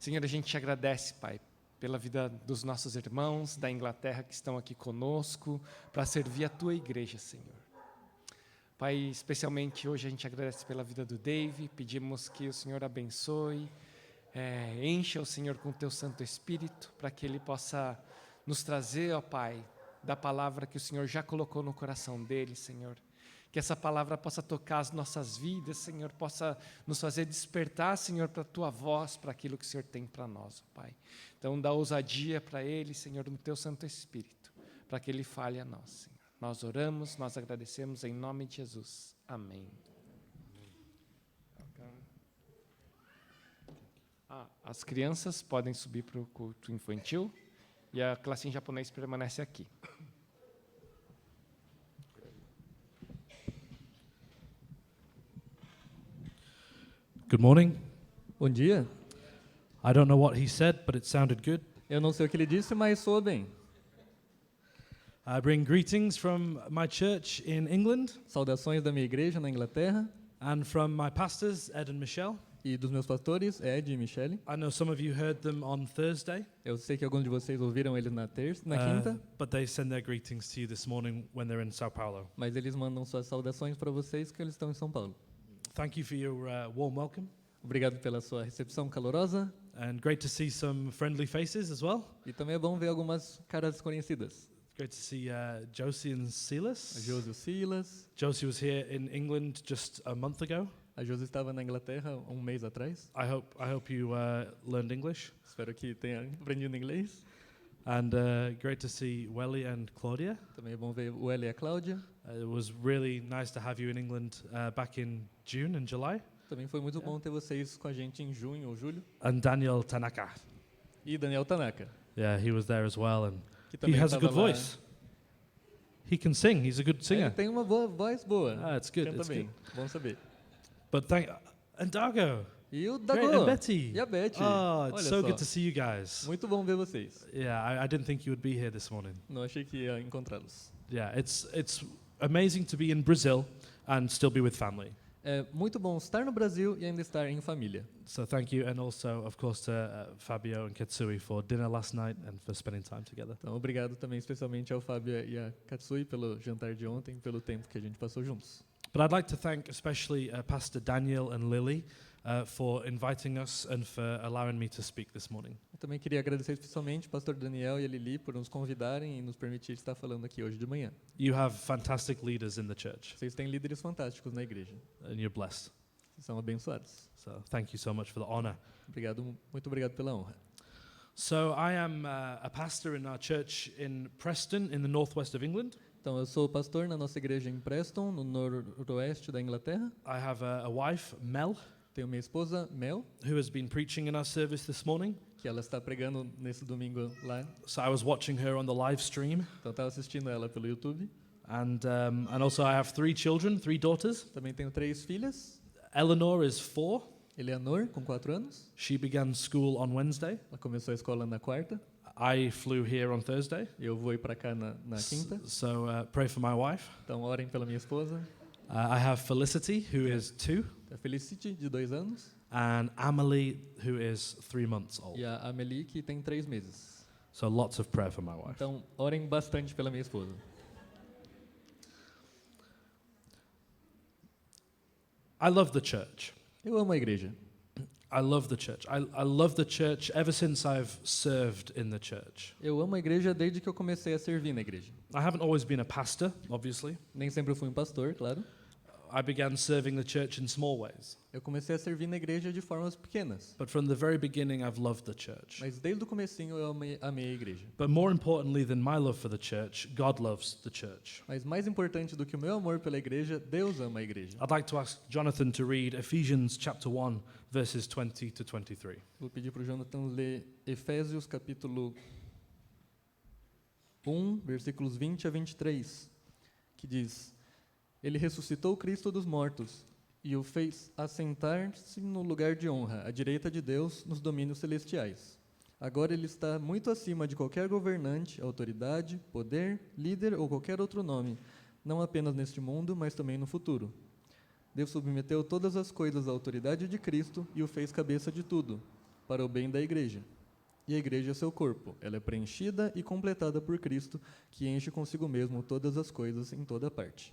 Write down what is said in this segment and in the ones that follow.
Senhor, a gente te agradece, Pai, pela vida dos nossos irmãos da Inglaterra que estão aqui conosco para servir a Tua igreja, Senhor. Pai, especialmente hoje a gente agradece pela vida do Dave, pedimos que o Senhor abençoe, encha o Senhor com o Teu Santo Espírito, para que Ele possa nos trazer, ó Pai, da palavra que o Senhor já colocou no coração dele, Senhor. Que essa palavra possa tocar as nossas vidas, Senhor, possa nos fazer despertar, Senhor, para a Tua voz, para aquilo que o Senhor tem para nós, ó Pai. Então, dá ousadia para Ele, Senhor, no Teu Santo Espírito, para que Ele fale a nós, Senhor. Nós oramos, nós agradecemos em nome de Jesus. Amém. As crianças podem subir para o culto infantil e a classe em japonês permanece aqui. Good morning. Bom dia. I don't know what he said, but it sounded good. Eu não sei o que ele disse, mas soa bem. I bring greetings from my church in England Saudações da minha igreja na Inglaterra and from my pastors, Ed and Michelle. e dos meus pastores, Ed e Michele. I know some of you heard them on Thursday, Eu sei que alguns de vocês ouviram eles na quinta, but they send their greetings to you this morning when they're in Sao Paulo. mas eles mandam suas saudações para vocês que eles estão em São Paulo. Thank you for your warm welcome, Obrigado pela sua recepção calorosa and great to see some friendly faces as well. e também é bom ver algumas caras conhecidas. Great to see Josie and A Silas. Josi e Silas. Josie was here in England just a month ago. A Josi estava na Inglaterra um mês atrás. I hope you learned English. Espero que tenha aprendido inglês. And great to see Welly and Claudia. Também é bom ver o Eli e a Cláudia. It was really nice to have you in England back in June and July. Também foi muito bom ter vocês com a gente em junho ou julho. And Daniel Tanaka. E Daniel Tanaka, Yeah, he was there as well. And que he também has a estava good lá. voice. He can sing. He's a good Ele singer. tem uma voz boa. Ah, it's good. Canta It's bem. good. Bom saber. But and Dargo. E o Great. Dago. And Betty. E a Betty. Oh, it's Olha so só. good to see you guys. Muito bom ver vocês. Yeah, I didn't think you would be here this morning. Não achei que ia encontrá-los. Yeah, it's amazing to be in Brazil and still be with family. É muito bom estar no Brasil e ainda estar em família. So thank you, and also, of course, to Fabio and Katsui for dinner last night and for spending time together. Então, obrigado também especialmente ao Fábio e a Katsui pelo jantar de ontem, pelo tempo que a gente passou juntos. But I'd like to thank especially Pastor Daniel and Lily for inviting us and for allowing me to speak this morning. Eu também queria agradecer especialmente o pastor Daniel e a Lili por nos convidarem e nos permitir estar falando aqui hoje de manhã. You have fantastic leaders in the church, Vocês têm líderes fantásticos na igreja. and you're blessed. Vocês são abençoados. So thank you so much for the honor. Muito obrigado pela honra. So I am a pastor in our church in Preston, in the northwest of England. Então, eu sou pastor na nossa igreja em Preston, no noroeste da Inglaterra. I have a wife, Mel, Tenho minha esposa, Mel, who has been preaching in our service this morning. que ela está pregando nesse domingo lá. So I was watching her on the live stream. Então, estava assistindo ela pelo YouTube. And also I have 3 children, 3 daughters. Também tenho 3 filhas. Eleanor is 4. Eleanor, com 4 anos. She began school on Wednesday. Ela começou a escola na quarta. I flew here on Thursday. E eu vou ir para cá na quinta. So pray for my wife. Então, orem pela minha esposa. I have Felicity, who is 2, A Felicity, de 2 anos. and Amelie, who is 3 months old. E a Amelie, que tem 3 meses. So lots of prayer for my wife. Então, orem bastante pela minha esposa. I love the church. Eu amo a igreja. I love the church. I love the church ever since I've served in the church. Eu amo a igreja desde que eu comecei a servir na igreja. I haven't always been a pastor, obviously. Nem sempre eu fui um pastor, claro. I began serving the church in small ways. Eu comecei a servir na igreja de formas pequenas. But from the very beginning, I've loved the church. Mas desde o comecinho eu amei a igreja. But more importantly than my love for the church, God loves the church. Mas mais importante do que o meu amor pela igreja, Deus ama a igreja. I'd like to ask Jonathan to read Ephesians chapter 1, verses 20 to 23. Vou pedir para o Jonathan ler Efésios capítulo 1, versículos 20 a 23, que diz: Ele ressuscitou Cristo dos mortos e o fez assentar-se no lugar de honra, à direita de Deus, nos domínios celestiais. Agora ele está muito acima de qualquer governante, autoridade, poder, líder ou qualquer outro nome, não apenas neste mundo, mas também no futuro. Deus submeteu todas as coisas à autoridade de Cristo e o fez cabeça de tudo. para o bem da igreja. E a igreja é seu corpo. Ela é preenchida e completada por Cristo, que enche consigo mesmo todas as coisas em toda parte.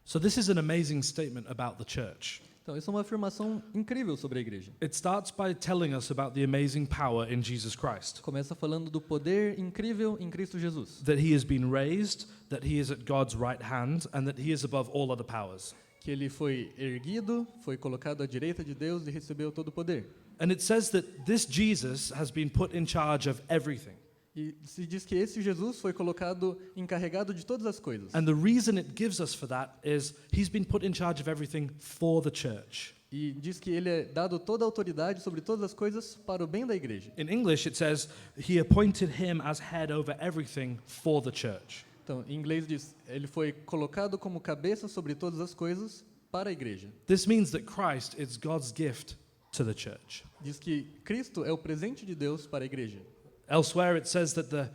So this is an amazing statement about the church. Então, isso é uma afirmação incrível sobre a igreja. It starts by telling us about the amazing power in Jesus Christ. Começa falando do poder incrível em Cristo Jesus. That he has been raised, that he is at God's right hand, and that he is above all other powers. Que ele foi erguido, foi colocado à direita de Deus e recebeu todo o poder. And it says that this Jesus has been put in charge of everything. E se diz que esse Jesus foi colocado encarregado de todas as coisas. And the reason it gives us for that is he's been put in charge of everything for the church. E diz que ele é dado toda a autoridade sobre todas as coisas para o bem da igreja. In English, it says he appointed him as head over everything for the church. Então, em inglês diz, ele foi colocado como cabeça sobre todas as coisas para a igreja. This means that Christ is God's gift to the church. Diz que Cristo é o presente de Deus para a igreja. Elsewhere, it says that the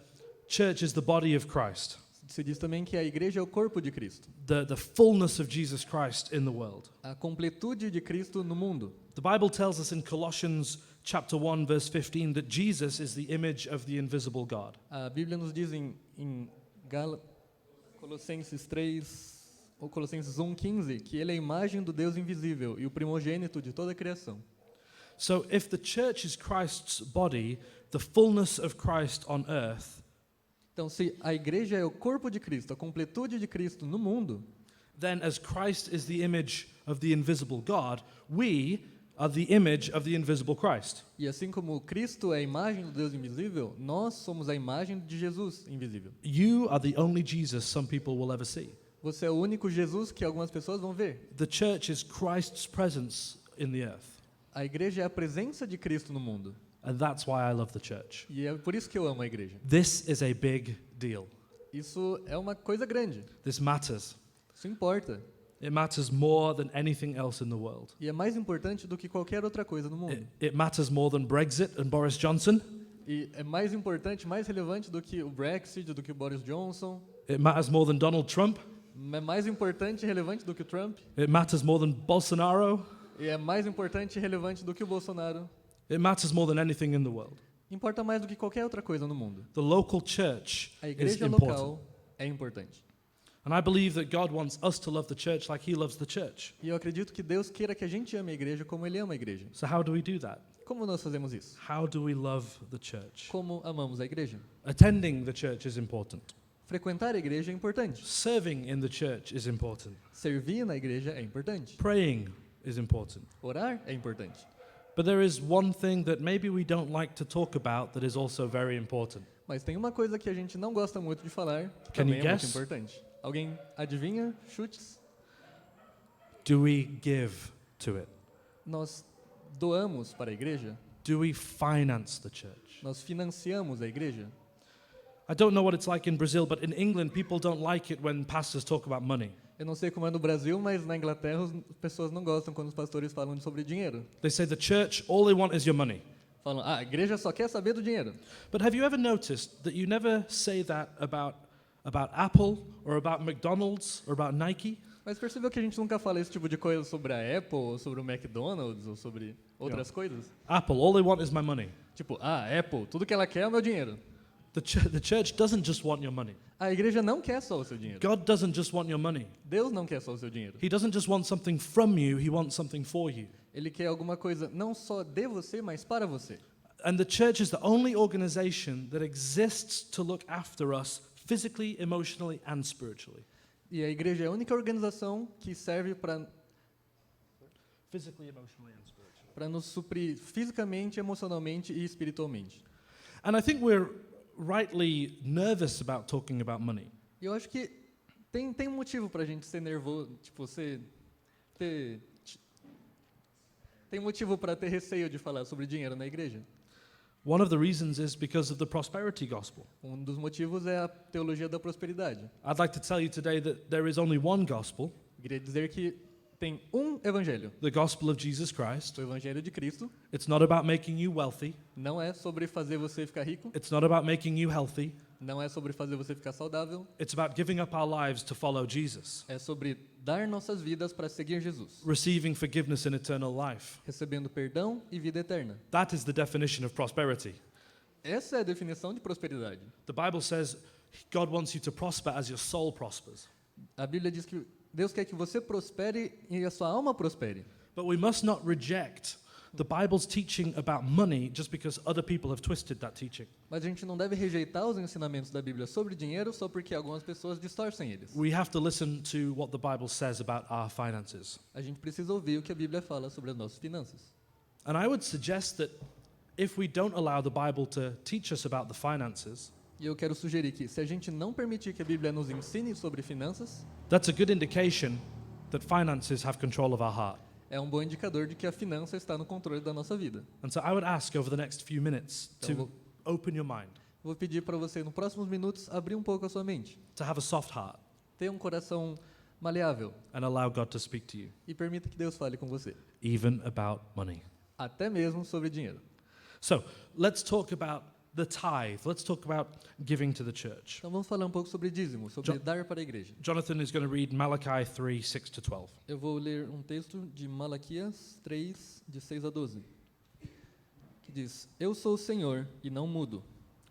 church is the body of Christ, Se diz também que a igreja é o corpo de Cristo, the fullness of Jesus Christ in the world. a completude de Cristo no mundo. The Bible tells us in Colossians chapter 1 verse 15 that Jesus is the image of the invisible God. A Bíblia nos diz em Colossenses 3 ou Colossenses 1:15 que ele é a imagem do Deus invisível e o primogênito de toda a criação. So if the church is Christ's body, the fullness of Christ on earth, Então, se a igreja é o corpo de Cristo, a completude de Cristo no mundo, then as Christ is the image of the invisible God, we are the image of the invisible Christ. e assim como Cristo é a imagem do Deus invisível, nós somos a imagem de Jesus invisível. You are the only Jesus some people will ever see. Você é o único Jesus que algumas pessoas vão ver. The church is Christ's presence in the earth. A igreja é a presença de Cristo no mundo. And that's why I love the church. E é por isso que eu amo a igreja. This is a big deal. Isso é uma coisa grande. This matters. Isso importa. It matters more than anything else in the world. E é mais importante do que qualquer outra coisa no mundo. It matters more than Brexit and Boris Johnson. E é mais importante, mais relevante do que o Brexit, do que o Boris Johnson. It matters more than Donald Trump. É mais importante e relevante do que o Trump. It matters more than Bolsonaro. E é mais importante e relevante do que o Bolsonaro. It matters more than anything in the world. Importa mais do que qualquer outra coisa no mundo. The local church A is igreja important. local é importante. And I believe that God wants us to love the church like he loves the church. E eu acredito que Deus queira que a gente ame a igreja como Ele ama a igreja. So how do we do that? Como nós fazemos isso? How do we love the church? Como amamos a igreja? Attending the church is important. Frequentar a igreja é importante. Serving in the church is important. Servir na igreja é importante. Praying is important. Orar é importante. But there is one thing that maybe we don't like to talk about that is also very important. Mas tem uma coisa que a gente não gosta muito de falar, que Can também you é muito guess? importante. Alguém adivinha? Chutes? Do we give to it? Nós doamos para a igreja? Do we finance the church? Nós financiamos a igreja? I don't know what it's like in Brazil, but in England, people don't like it when pastors talk about money. Eu não sei como é no Brasil, mas na Inglaterra as pessoas não gostam quando os pastores falam sobre dinheiro. They say the church, all they want is your money. Falam, a igreja só quer saber do dinheiro. But have you ever noticed that you never say that about Apple or about McDonald's or about Nike? Mas percebeu que a gente nunca fala esse tipo de coisa sobre a Apple, ou sobre o McDonald's, ou sobre outras coisas? Apple, all they want is my money. Tipo, Apple, tudo que ela quer é o meu dinheiro. The church doesn't just want your money. A igreja não quer só o seu dinheiro. God doesn't just want your money. Deus não quer só o seu dinheiro. He doesn't just want something from you, he wants something for you. Ele quer alguma coisa não só de você, mas para você. And the church is the only organization that exists to look after us physically, emotionally, and spiritually. E a igreja é a única organização que serve para Physically, emotionally, and spiritually. nos suprir fisicamente, emocionalmente e espiritualmente. And I think we're rightly nervous about talking about money. E eu acho que tem um motivo para a gente ser nervoso, tipo, tem motivo para ter receio de falar sobre dinheiro na igreja. One of the reasons is because of the prosperity gospel. Um dos motivos é a teologia da prosperidade. I'd like to tell you today that there is only one gospel, Eu queria dizer que tem um evangelho, the gospel of Jesus Christ. o evangelho de Cristo. It's not about making you wealthy. Não é sobre fazer você ficar rico, It's not about making you healthy. não é sobre fazer você ficar saudável, It's about giving up our lives to follow Jesus, é sobre dar nossas vidas para seguir Jesus, receiving forgiveness and eternal life. recebendo perdão e vida eterna. That is the definition of prosperity. Essa é a definição de prosperidade. The Bible says God wants you to prosper as your soul prospers. A Bíblia diz que Deus quer que você prospere e a sua alma prospere. But we must not reject the Bible's teaching about money just because other people have twisted that teaching. Mas a gente não deve rejeitar os ensinamentos da Bíblia sobre dinheiro só porque algumas pessoas distorcem eles. We have to listen to what the Bible says about our finances. A gente precisa ouvir o que a Bíblia fala sobre as nossas finanças. And I would suggest that if we don't allow the Bible to teach us about the finances, E eu quero sugerir que, se a gente não permitir que a Bíblia nos ensine sobre finanças, that's a good indication that finances have control of our heart. é um bom indicador de que a finança está no controle da nossa vida. And so I would ask over the next few minutes to open your mind, Vou pedir para você, nos próximos minutos, abrir um pouco a sua mente. to have a soft heart, Tenha um coração maleável and allow God to speak to you, e permita que Deus fale com você. even about money. Até mesmo sobre dinheiro. So let's talk about the tithe. Let's talk about giving to the church. Então vamos falar um pouco sobre dízimo, sobre Jo- dar para a igreja. Jonathan is going to read Malachi 3, 6 to 12. Eu vou ler um texto de Malaquias 3, de 6 a 12, que diz: Eu sou o Senhor e não mudo.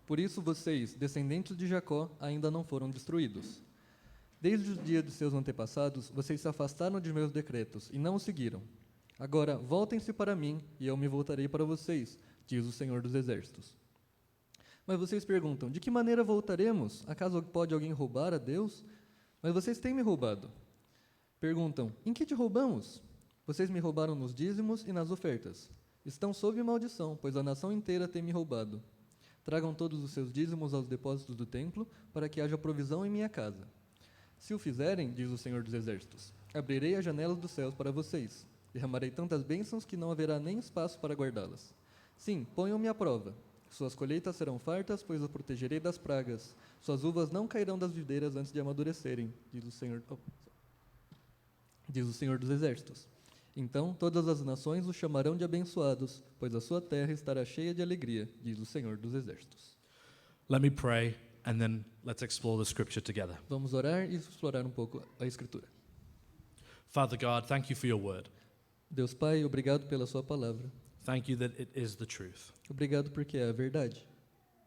Por isso vocês, descendentes de Jacó, ainda não foram destruídos. Desde o dia de seus antepassados, vocês se afastaram de meus decretos e não os seguiram. Agora, voltem-se para mim e eu me voltarei para vocês, diz o Senhor dos Exércitos. Mas vocês perguntam, de que maneira voltaremos? Acaso pode alguém roubar a Deus? Mas vocês têm me roubado. Perguntam, em que te roubamos? Vocês me roubaram nos dízimos e nas ofertas. Estão sob maldição, pois a nação inteira tem me roubado. Tragam todos os seus dízimos aos depósitos do templo, para que haja provisão em minha casa. Se o fizerem, diz o Senhor dos Exércitos, abrirei as janelas dos céus para vocês. Derramarei tantas bênçãos que não haverá nem espaço para guardá-las. Sim, ponham-me à prova. Suas colheitas serão fartas, pois os protegerei das pragas. Suas uvas não cairão das videiras antes de amadurecerem, diz o Senhor dos Exércitos. Então todas as nações os chamarão de abençoados, pois a sua terra estará cheia de alegria, diz o Senhor dos Exércitos. Let me pray, and then let's explore the scripture together. Vamos orar e explorar um pouco a Escritura. Father God, thank you for your word. Deus Pai, obrigado pela sua palavra. Thank you that it is the truth. Obrigado porque é a verdade.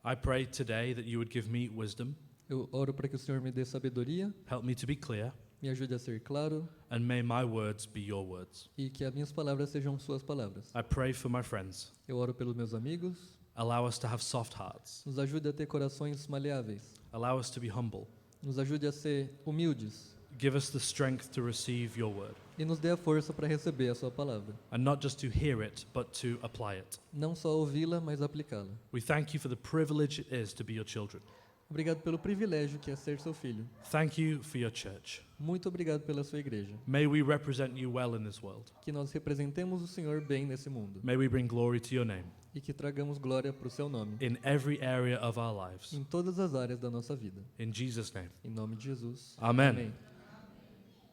I pray today that you would give me wisdom, Eu oro para que o Senhor me dê sabedoria, help me to be clear, me ajude a ser claro and may my words be your words. e que as minhas palavras sejam suas palavras. I pray for my friends. Eu oro pelos meus amigos, Allow us to have soft hearts. nos ajude a ter corações maleáveis, Allow us to be humble. nos ajude a ser humildes Give us the strength to receive your word, e nos dê a força para receber a sua palavra. and not just to hear it, but to apply it. Não só ouvi-la, mas aplicá-la. We thank you for the privilege it is to be your children. Obrigado pelo privilégio que é ser seu filho. Thank you for your church. Muito obrigado pela sua igreja. May we represent you well in this world. Que nós representemos o Senhor bem nesse mundo May we bring glory to your name e que tragamos glória para o seu nome in every area of our lives. em todas as áreas da nossa vida. In Jesus' name. Em nome de Jesus. Amen.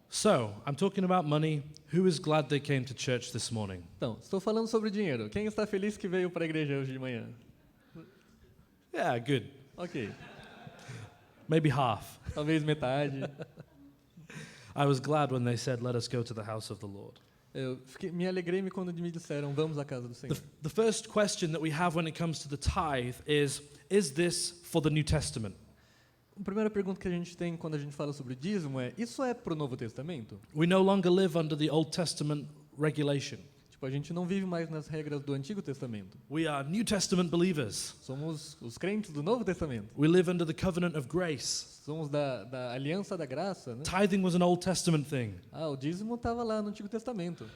So, I'm talking about money. Who is glad they came to church this morning? Então, estou falando sobre dinheiro. Quem está feliz que veio para a igreja hoje de manhã? Yeah, good. Ok. Maybe half. Talvez metade. I was glad when they said, let us go to the house of the Lord. Me alegrei quando me disseram, vamos à casa do Senhor. The first question that we have when it comes to the tithe is this for the New Testament? A primeira pergunta que a gente tem quando a gente fala sobre dízimo é, isso é para o Novo Testamento? We no longer live under the Old Testament regulation. Tipo, a gente não vive mais nas regras do Antigo Testamento. We are New Testament believers. Somos os crentes do Novo Testamento. We live under the covenant of grace. Somos da aliança da graça, né? Tithing was an Old Testament thing. Ah, o dízimo estava lá no Antigo Testamento.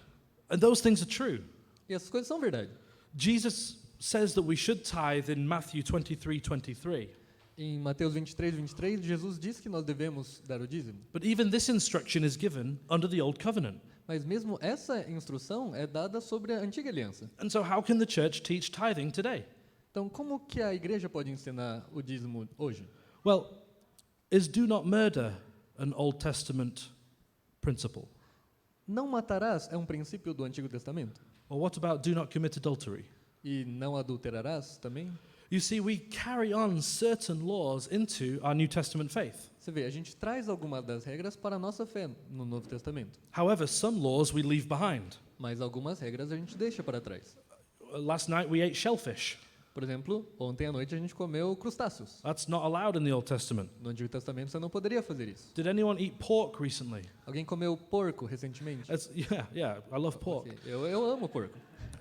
And those things are true. E essas coisas são verdade. Jesus says that we should tithe in Matthew 23:23. Em Mateus 23, Jesus diz que nós devemos dar o dízimo. But even this instruction is given under the Old Covenant. Mas mesmo essa instrução é dada sobre a Antiga Aliança. And so how can the church teach tithing today? Então, como que a igreja pode ensinar o dízimo hoje? Well, is do not murder an Old Testament principle? não matarás é um princípio do Antigo Testamento? Or what about do not commit adultery? E não adulterarás também? You see, we carry on certain laws into our New Testament faith. Você vê, a gente traz algumas das regras para a nossa fé no Novo Testamento, However, some laws we leave behind. mas algumas regras a gente deixa para trás. Last night we ate shellfish. Por exemplo, ontem à noite a gente comeu crustáceos. That's not allowed in the Old Testament. No Antigo Testamento você não poderia fazer isso. Did anyone eat pork recently? Alguém comeu porco recentemente? Yeah, I love pork. Eu amo porco,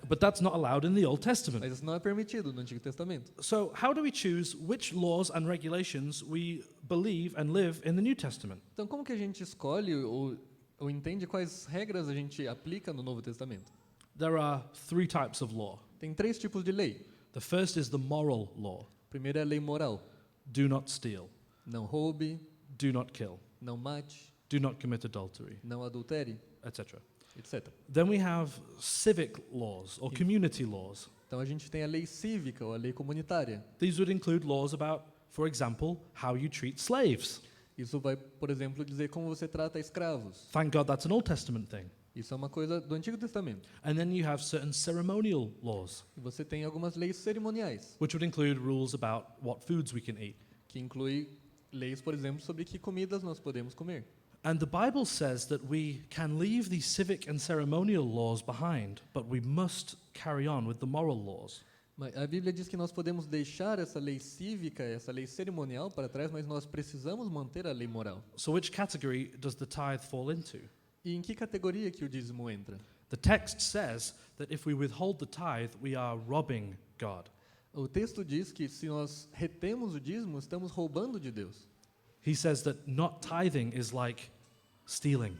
But that's not allowed in the Old Testament. mas isso não é permitido no Antigo Testamento. So, how do we choose which laws and regulations we believe and live in the New Testament? Então, como que a gente escolhe ou entende quais regras a gente aplica no Novo Testamento? There are 3 types of law. Tem 3 tipos de lei. The first is the moral law. Primeiro é a lei moral. Do not steal. Não roube, Do not kill. não mate, Do not commit adultery, não adultere, etc. etc. Then we have civic laws or community laws. Então, a gente tem a lei cívica ou a lei comunitária. These would include laws about, for example, how you treat slaves. Isso vai, por exemplo, dizer como você trata escravos. Thank God that's an Old Testament thing. Isso é uma coisa do Antigo Testamento. And then you have certain ceremonial laws, E você tem algumas leis cerimoniais, which would include rules about what foods we can eat. que inclui leis, por exemplo, sobre que comidas nós podemos comer. And the Bible says that we can leave these civic and ceremonial laws behind, but we must carry on with the moral laws. Mas a Bíblia diz que nós podemos deixar essa lei cívica, essa lei cerimonial para trás, mas nós precisamos manter a lei moral. So which category does the tithe fall into? E em que categoria que o dízimo entra? The text says that if we withhold the tithe, we are robbing God. O texto diz que se nós retemos o dízimo, estamos roubando de Deus. He says that not tithing is like stealing.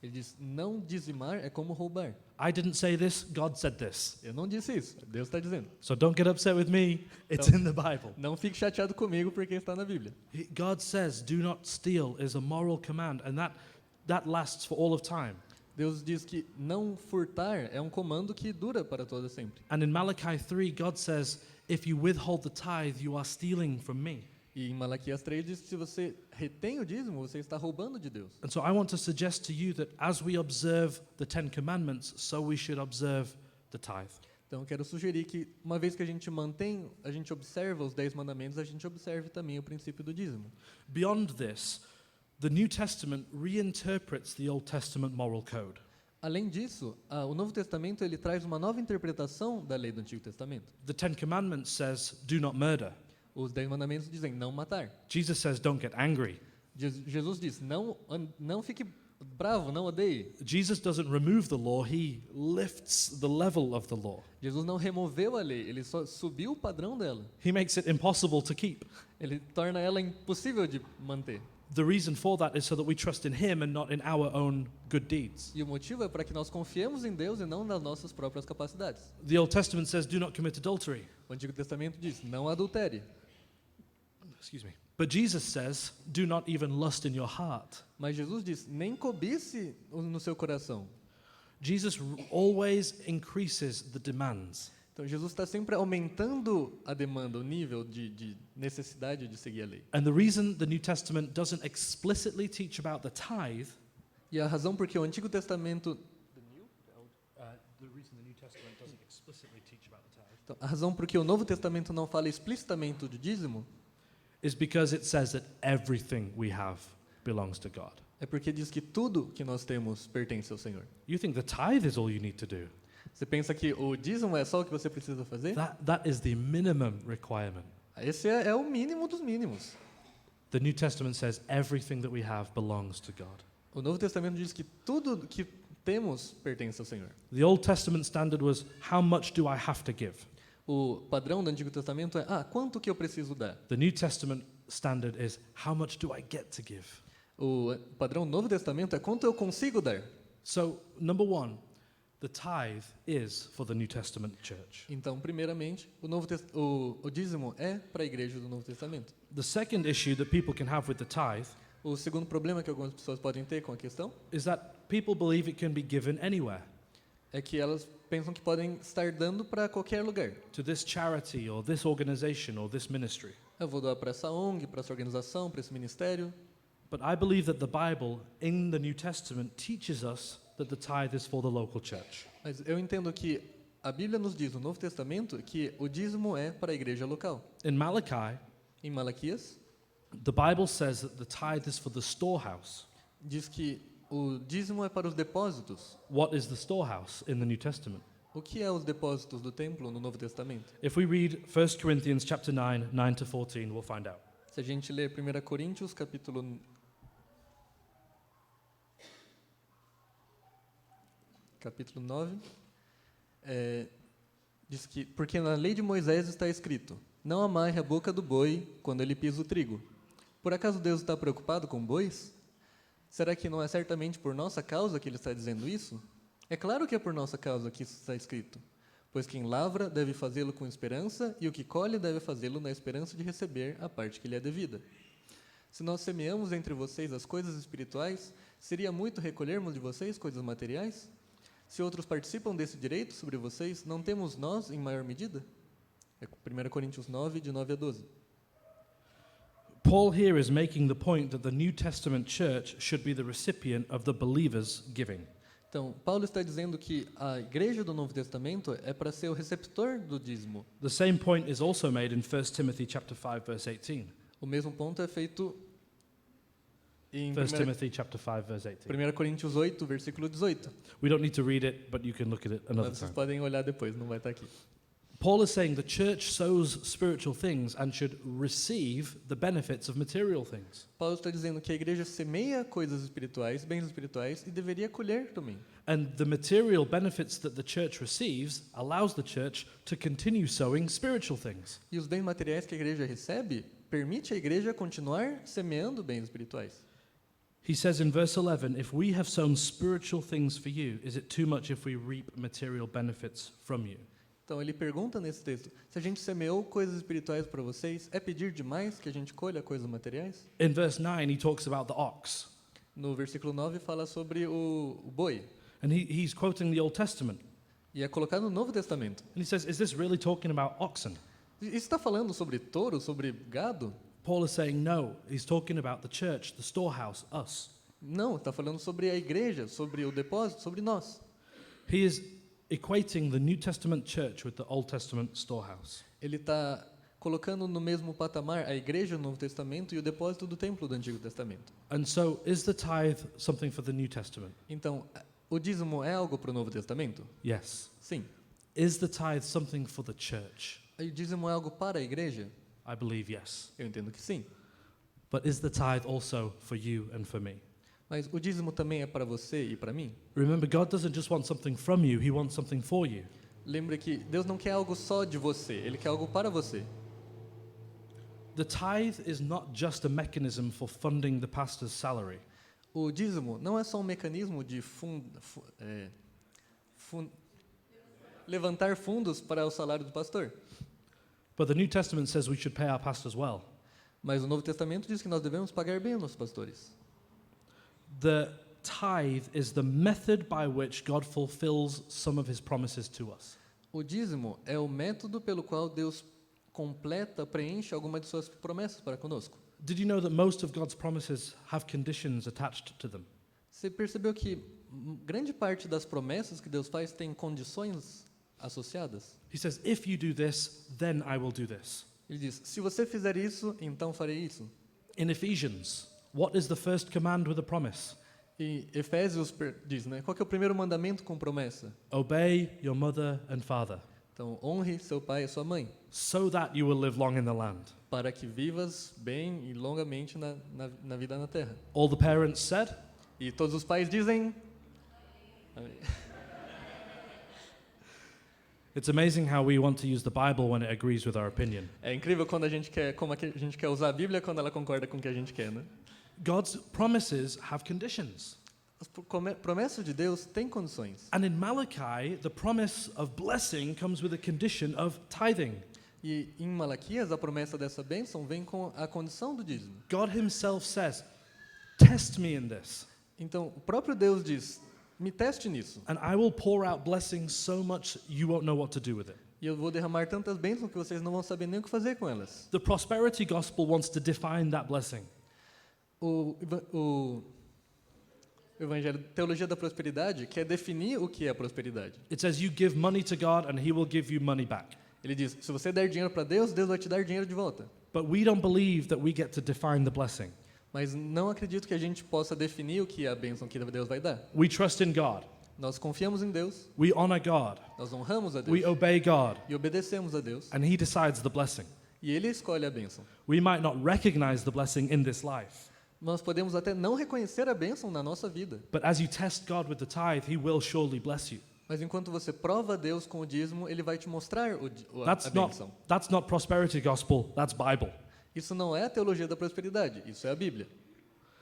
Ele diz, não dizimar é como roubar. I didn't say this, God said this. Eu não disse isso, Deus está dizendo. So don't get upset with me, it's Don't. in the Bible. Não fique chateado comigo porque está na Bíblia. God says, do not steal is a moral command, and that lasts for all of time. Deus diz que não furtar é um comando que dura para todo sempre. And in Malachi 3, God says, if you withhold the tithe, you are stealing from me. E em Malaquias 3 diz que se você retém o dízimo, você está roubando de Deus. And so I want to suggest to you that as we observe the 10 commandments, so we should observe the tithe. Então eu quero sugerir que uma vez que a gente observa os 10 mandamentos, a gente observe também o princípio do dízimo. Beyond this, the New Testament reinterprets the Old Testament moral code. Além disso, o Novo Testamento ele traz uma nova interpretação da lei do Antigo Testamento. The 10 commandments says, do not murder. Os 10 mandamentos dizem não matar. Jesus says, don't get angry. Jesus diz não fique bravo, não odeie. Jesus doesn't remove the law, he lifts the level of the law. Jesus não removeu a lei, ele só subiu o padrão dela. He makes it impossible to keep. Ele torna ela impossível de manter. The reason for that is so that we trust in him and not in our own good deeds. E o motivo é para que nós confiemos em Deus e não nas nossas próprias capacidades. The Old Testament says, do not commit adultery. O Antigo Testamento diz, não adultere. Excuse me. But Jesus says, do not even lust in your heart. Mas Jesus diz, nem cobice no seu coração. Jesus always increases the demands. Então Jesus está sempre aumentando a demanda, o nível de necessidade de seguir a lei. And the reason the New Testament doesn't explicitly teach about the tithe, E a razão porque o Antigo Testamento então, a razão porque o Novo Testamento não fala explicitamente do dízimo is because it says that everything we have belongs to God. é porque diz que tudo que nós temos pertence ao Senhor. You think the tithe is all you need to do. Você pensa que o dízimo é só o que você precisa fazer? That is the minimum requirement. Esse é o mínimo dos mínimos. The New Testament says everything that we have belongs to God. O Novo Testamento diz que tudo que temos pertence ao Senhor. The Old Testament standard was, how much do I have to give? O padrão do Antigo Testamento é, quanto que eu preciso dar? The New Testament standard is, how much do I get to give? O padrão do Novo Testamento é quanto eu consigo dar. So, number one, the tithe is for the New Testament church. Então, primeiramente, o dízimo é para a igreja do Novo Testamento. The second issue that people can have with the tithe O segundo problema que algumas pessoas podem ter com a questão is that people believe it can be given anywhere, é que elas pensam que podem estar dando para qualquer lugar. to this charity or this organization or this ministry. Eu vou doar para essa ONG, para essa organização, para esse ministério. But I believe that the Bible in the New Testament teaches us that the tithe is for the local church. Mas eu entendo que a Bíblia nos diz no Novo Testamento que o dízimo é para a igreja local. In Malachi, Em Malaquias, the Bible says that the tithe is for the storehouse. diz que o dízimo é para os depósitos. What is the storehouse in the New Testament? O que é os depósitos do templo no Novo Testamento? If we read 1 Corinthians chapter 9, 9 to 14, we'll find out. Se a gente ler 1 Coríntios, capítulo 9, diz que, porque na lei de Moisés está escrito, não amarre a boca do boi quando ele pisa o trigo. Por acaso Deus está preocupado com bois? Será que não é certamente por nossa causa que ele está dizendo isso? É claro que é por nossa causa que isso está escrito. Pois quem lavra deve fazê-lo com esperança, e o que colhe deve fazê-lo na esperança de receber a parte que lhe é devida. Se nós semeamos entre vocês as coisas espirituais, seria muito recolhermos de vocês coisas materiais? Se outros participam desse direito sobre vocês, não temos nós em maior medida? É 1 Coríntios 9, de 9 a 12. Paul here is making the point that the New Testament church should be the recipient of the believers' giving. Então, Paulo está dizendo que a igreja do Novo Testamento é para ser o receptor do dízimo. The same point is also made in 1 Timothy chapter 5 verse 18. O mesmo ponto é feito em 1 Timothy chapter 5 verse 18. 1 Coríntios 8, versículo 18. We don't need to read it, but you can look at it another Mas vocês time. podem olhar depois, não vai estar aqui. Paul is saying the church sows spiritual things and should receive the benefits of material things. Paulo está dizendo que a igreja semeia coisas espirituais, bens espirituais, e deveria colher também. And the material benefits that the church receives allows the church to continue sowing spiritual things. E os bens materiais que a igreja recebe permite a igreja continuar semeando bens espirituais. He says in verse 11, if we have sown spiritual things for you, is it too much if we reap material benefits from you? Então ele pergunta nesse texto, se a gente semeou coisas espirituais para vocês, é pedir demais que a gente colha coisas materiais? In verse 9, he talks about the ox. No versículo 9 fala sobre o boi, And he's quoting the Old Testament. e é colocado no Novo Testamento. And he says, is this really talking about oxen? Isso está falando sobre touro, sobre gado? Paul is saying, no, he's talking about the church, the storehouse, us. Não, está falando sobre a igreja, sobre o depósito, sobre nós. He is equating the New Testament church with the Old Testament storehouse. Ele está colocando no mesmo patamar a igreja no Novo Testamento e o depósito do templo do Antigo Testamento. And so, is the tithe something for the New Testament? Então, o dízimo é algo para o Novo Testamento? Yes. Sim. Is the tithe something for the church? E o dízimo é algo para a igreja? I believe yes. Eu entendo que sim. But is the tithe also for you and for me? Mas o dízimo também é para você e para mim? Remember, God doesn't just want something from you, He wants something for you. Lembre que Deus não quer algo só de você, Ele quer algo para você. The tithe is not just a mechanism for funding the pastor's salary. O dízimo não é só um mecanismo de levantar fundos para o salário do pastor. But the New Testament says we should pay our pastors well. Mas o Novo Testamento diz que nós devemos pagar bem os nossos pastores. The tithe is the method by which God fulfills some of His promises to us. O dízimo é o método pelo qual Deus completa, preenche alguma de suas promessas para conosco. Did you know that most of God's promises have conditions attached to them? Você percebeu que grande parte das promessas que Deus faz tem condições associadas? He says, if you do this, then I will do this. Ele diz, se você fizer isso, então farei isso. In Ephesians, what is the first command with a promise? E Efésios diz, né? Qual que é o primeiro mandamento com promessa? Obey your mother and father, Então, honre seu pai e sua mãe, so that you will live long in the land. para que vivas bem e longamente na vida na terra. All the parents said, E todos os pais dizem... Amém. it's amazing how we want to use the Bible when it agrees with our opinion. É incrível quando a gente quer, como a gente quer usar a Bíblia quando ela concorda com o que a gente quer, né? God's promises have conditions. As promessas de Deus têm condições. And in Malachi, the promise of blessing comes with a condition of tithing. E em Malaquias, a promessa dessa bênção vem com a condição do dízimo. God himself says, test me in this, Então, o próprio Deus diz, me teste nisso, and I will pour out blessings so much you won't know what to do with it. e eu vou derramar tantas bênçãos que vocês não vão saber nem o que fazer com elas. The prosperity gospel wants to define that blessing. O O evangelho, teologia da prosperidade, quer definir o que é prosperidade. It says you give money to God and he will give you money back. Ele diz, se você der dinheiro para Deus, Deus vai te dar dinheiro de volta. But we don't believe that we get to define the blessing. Mas não acredito que a gente possa definir o que é a bênção que Deus vai dar. We trust in God. Nós confiamos em Deus, We honor God. nós honramos a Deus We obey God. e obedecemos a Deus. And he decides the blessing. E Ele escolhe a bênção. We might not recognize the blessing in this life. Nós podemos até não reconhecer a bênção na nossa vida. But as you test God with the tithe, he will surely bless you. Mas enquanto você prova a Deus com o dízimo, Ele vai te mostrar a bênção. That's not prosperity gospel, that's Bible. Isso não é a teologia da prosperidade, isso é a Bíblia.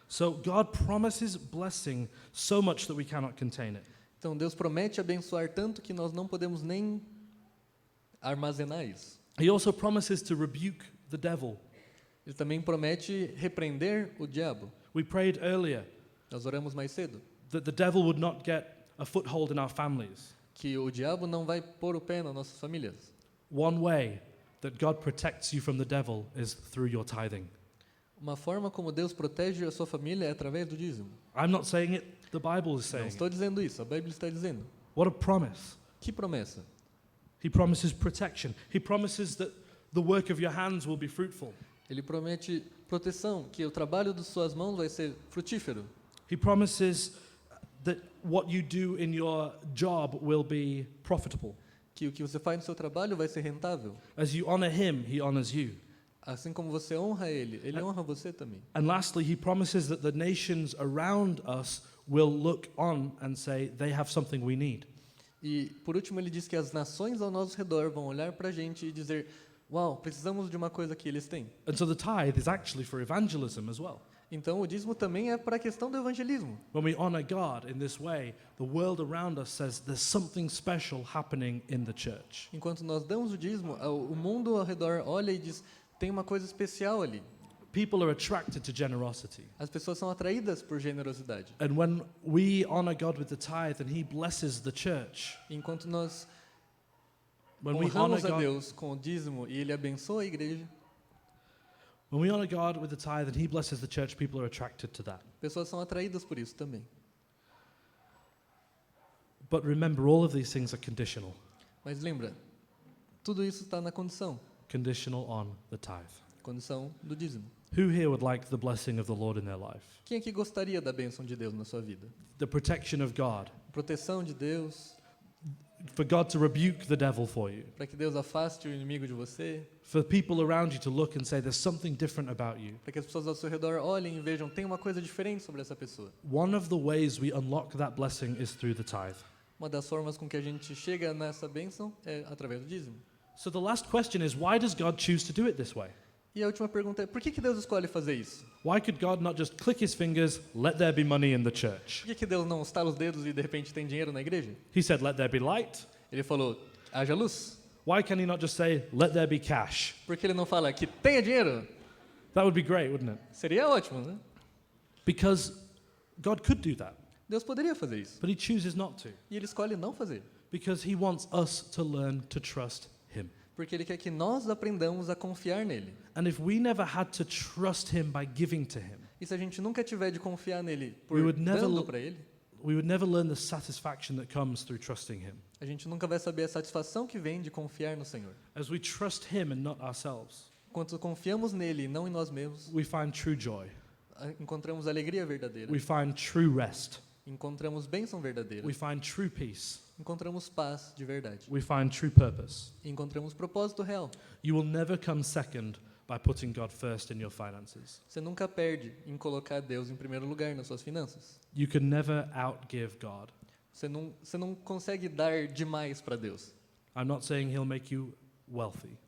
So God promises blessing so much that we cannot contain it. Então Deus promete abençoar tanto que nós não podemos nem armazenar isso. He also promises to rebuke the devil. Ele também promete repreender o diabo. We prayed earlier Nós oramos mais cedo that the devil would not get a foothold in our families. que o diabo não vai pôr o pé nas nossas famílias. One way that God protects you from the devil is through your tithing. Uma forma como Deus protege a sua família é através do dízimo. I'm not saying it, the Bible is Não saying estou it. dizendo isso, a Bíblia está dizendo. What a promise. Que promessa? He promises protection. He promises that the work of your hands will be fruitful. Ele promete proteção, que o trabalho de suas mãos vai ser frutífero. He promises that what you do in your job will be profitable. Que o que você faz no seu trabalho vai ser rentável. As you honor him, he honors you. Assim como você honra ele, ele honra você também. And lastly, he promises that the nations around us will look on and say, they have something we need. E, por último, ele diz que as nações ao nosso redor vão olhar para a gente e dizer, uau, precisamos de uma coisa que eles têm. And so the tithe is actually for evangelism as well. Então, o dízimo também é para a questão do evangelismo. When we honor God in this way, the world around us says there's something special happening in the church. Enquanto nós damos o dízimo, o mundo ao redor olha e diz, tem uma coisa especial ali. People are attracted to generosity. As pessoas são atraídas por generosidade. And when we honor God with the tithe and he blesses the church, Enquanto nós when we honor honramos a God, Deus com o dízimo e ele abençoa a igreja, when we honor God with the tithe and he blesses the church, people are attracted to that. pessoas são atraídas por isso também. But remember, all of these things are conditional. Mas lembra, tudo isso está na condição On the tithe. condição do dízimo. Who here would like the blessing of the Lord in their life? Quem aqui gostaria da bênção de Deus na sua vida? The protection of God. Proteção de Deus, For God to rebuke the devil for you. para que Deus afaste o inimigo de você, For people around you to look and say, there's something different about you. para que as pessoas ao seu redor olhem e vejam, tem uma coisa diferente sobre essa pessoa. One of the ways we unlock that blessing is through the tithe. Uma das formas com que a gente chega nessa bênção é através do dízimo. So the last question is, why does God choose to do it this way? E a última pergunta é, por que Deus escolhe fazer isso? Why could God not just click his fingers, let there be money in the church? Por que Deus não estala os dedos e de repente tem dinheiro na igreja? He said, let there be light. Ele falou, haja luz. Why can he not just say, let there be cash? Por que ele não fala que tenha dinheiro? That would be great, wouldn't it? Seria ótimo, né? Because God could do that, Deus poderia fazer isso. but he chooses not to. E ele escolhe não fazer. Because he wants us to learn to trust him. Porque ele quer que nós aprendamos a confiar nele. And if we never had to trust him by giving to him, E se a gente nunca tiver de confiar nele por We would never dando look- para ele, we would never learn the satisfaction that comes through trusting him. a gente nunca vai saber a satisfação que vem de confiar no Senhor. As we trust him and not ourselves, Enquanto confiamos nele e não em nós mesmos, we find true joy. encontramos alegria verdadeira. We find true rest. Encontramos bênção verdadeira. We find true peace. Encontramos paz de verdade. We find true purpose. E encontramos propósito real. You will never come second by putting God first in your finances. Você nunca perde em colocar Deus em primeiro lugar nas suas finanças. You can never outgive God. Você não consegue dar demais para Deus. I'm not saying he'll make you wealthy.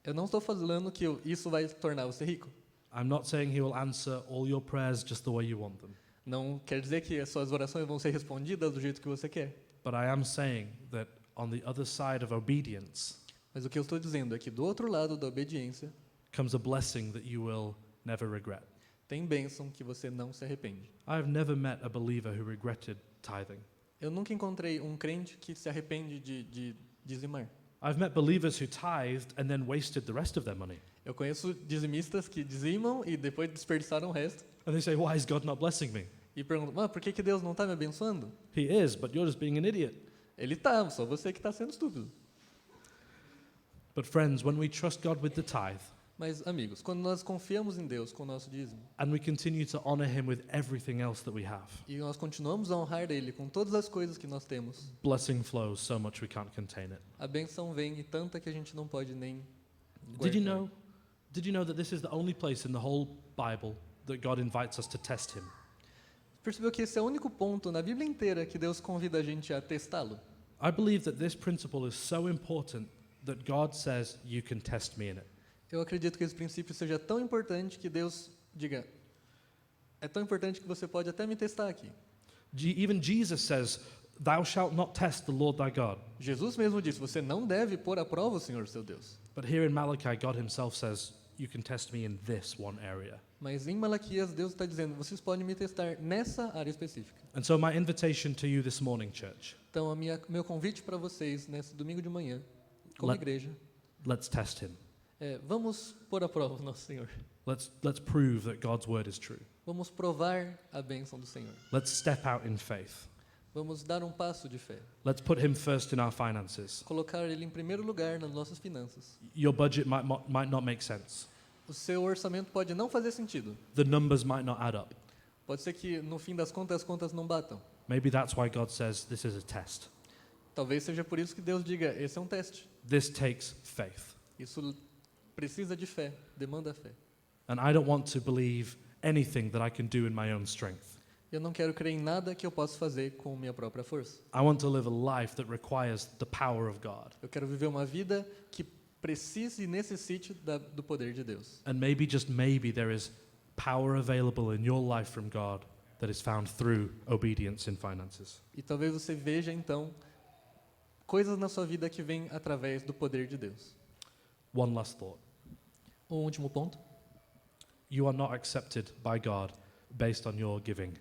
Eu não estou falando que isso vai tornar você rico. I'm not saying he will answer all your prayers just the way you want them. Não quer dizer que as suas orações vão ser respondidas do jeito que você quer. But I am saying that on the other side of obedience Mas o que eu estou dizendo é que do outro lado da obediência, comes a blessing that you will never regret. tem bênção que você não se arrepende. I've never met a believer who regretted tithing. Eu nunca encontrei um crente que se arrepende de dizimar. I've met believers who tithed and then wasted the rest of their money. Eu conheço dizimistas que dizimam e depois desperdiçaram o resto. And they say, why is God not blessing me? e perguntam, mas por que Deus não está me abençoando? He is, but you're just being an idiot. Ele está, só você que está sendo estúpido. But friends, when we trust God with the tithe, Mas, amigos, quando nós confiamos em Deus com o nosso dízimo, and we continue to honor him with everything else that we have, e nós continuamos a honrar Ele com todas as coisas que nós temos, blessing flows so much we can't contain it. a benção vem e tanta que a gente não pode nem Did you guardar. know that this is the only place in the whole Bible that God invites us to test him? Percebeu que esse é o único ponto na Bíblia inteira que Deus convida a gente a testá-lo? I believe that this principle is so important that God says you can test me in it. Eu acredito que esse princípio seja tão importante que Deus diga, é tão importante que você pode até me testar aqui. Even Jesus says, "Thou shalt not test the Lord thy God." Jesus mesmo disse, você não deve pôr à prova o Senhor seu Deus. But here in Malachi, God himself says, "You can test me in this one area." Mas em Malaquias, Deus está dizendo, vocês podem me testar nessa área específica. And so my invitation to you this morning, church, Então, meu convite para vocês, nesse domingo de manhã, como Let- igreja, let's test him. vamos pôr à prova o nosso Senhor. Let's prove that God's word is true. Vamos provar a bênção do Senhor. Let's step out in faith. Vamos dar um passo de fé. Let's put him first in our finances. Colocar Ele em primeiro lugar nas nossas finanças. Your budget might not make sense. O seu orçamento pode não fazer sentido. The numbers might not add up. Pode ser que, no fim das contas, as contas não batam. Maybe that's why God says this is a test. Talvez seja por isso que Deus diga, esse é um teste. This takes faith. Isso precisa de fé, demanda fé. And I don't want to believe anything that I can do in my own strength. Eu não quero crer em nada que eu possa fazer com minha própria força. I want to live a life that requires the power of God. Eu quero viver uma vida que precise e necessite do poder de Deus. And maybe, just maybe, there is power available in your life from God that is found through obedience in finances. E talvez você veja, então, coisas na sua vida que vêm através do poder de Deus. One last thought. Um último ponto. You are not accepted by God based on your giving.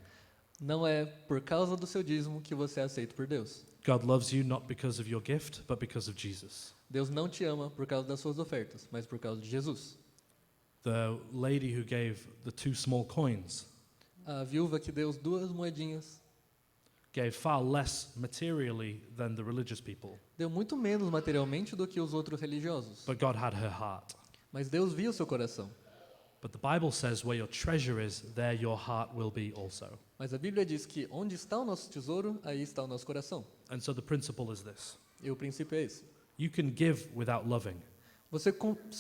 Não é por causa do seu dízimo que você é aceito por Deus. God loves you not because of your gift, but because of Jesus. Deus não te ama por causa das suas ofertas, mas por causa de Jesus. The lady who gave the 2 small coins A viúva que deu 2 moedinhas gave far less materially than the religious people, deu muito menos materialmente do que os outros religiosos. but God had her heart. Mas Deus viu o seu coração. But the Bible says where your treasure is, there your heart will be also. Mas a Bíblia diz que onde está o nosso tesouro, aí está o nosso coração. And so the principle is this. E o princípio é esse. You can give without loving, Você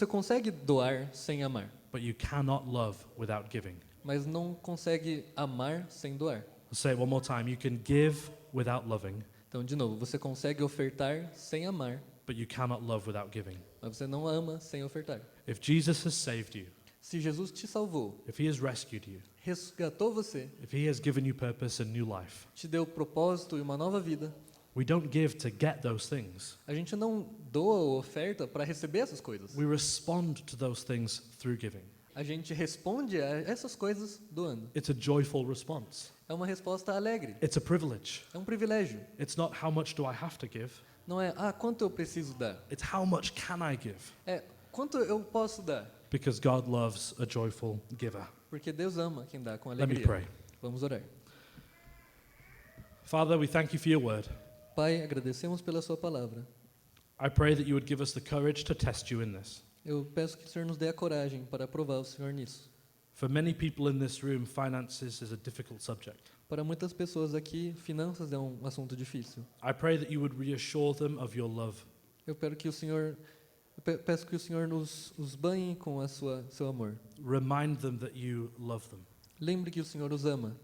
consegue doar sem amar, but you cannot love without giving. mas não consegue amar sem doar. I'll say it one more time. You can give without loving, Então, de novo, você consegue ofertar sem amar, but you cannot love without giving. mas você não ama sem ofertar. If Jesus has saved you, Se Jesus te salvou, if he has rescued you, resgatou você, if he has given you purpose and new life, te deu propósito e uma nova vida, we don't give to get those things. a gente não doa ou oferta para receber essas coisas. We respond to those things through giving. A gente responde a essas coisas doando. It's a joyful response. É uma resposta alegre. It's a privilege. É um privilégio. It's not how much do I have to give, Não é, quanto eu preciso dar? it's how much can I give? É, quanto eu posso dar? Because God loves a joyful giver. Porque Deus ama quem dá com Let me alegria. pray. Vamos orar. Father, we thank you for your word. Pai, agradecemos pela sua palavra. I pray that you would give us the courage to test you in this. Eu peço que o Senhor nos dê a coragem para aprovar o Senhor nisso. For many people in this room, finances is a difficult subject. Para muitas pessoas aqui, finanças é um assunto difícil. I pray that you would reassure them of your love. Eu peço que o Senhor os banhe com a seu amor. Remind them that you love them. Lembre que o Senhor os ama.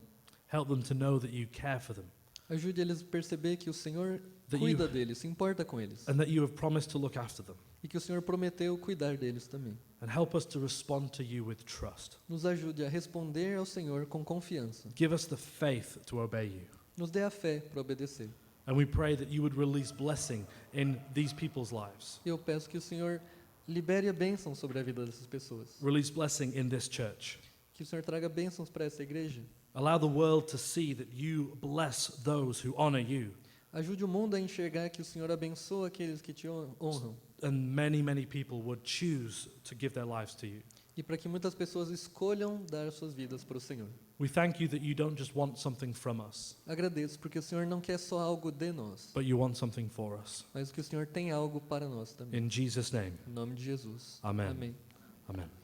Help them to know that you care for them Ajude eles a perceber que o Senhor That cuida deles, se importa com eles. and that you have promised to look after them. E que o Senhor prometeu cuidar deles também. And help us to respond to you with trust. Nos ajude a responder ao Senhor com confiança. Give us the faith to obey you. Nos dê a fé para obedecer. And we pray that you would release blessing in these people's lives. E eu peço que o Senhor libere a bênção sobre a vida dessas pessoas. Release blessing in this church. Que o Senhor traga bênçãos para essa igreja. Allow the world to see that you bless those who honor you. Ajude o mundo a enxergar que o Senhor abençoa aqueles que te honram. And many, many people would choose to give their lives to you. E para que muitas pessoas escolham dar suas vidas para o Senhor. We thank you that you don't just want something from us, Agradeço porque o Senhor não quer só algo de nós, but you want something for us. mas que o Senhor tem algo para nós também. In Jesus' name, Em nome de Jesus. Amém. Amém. amen.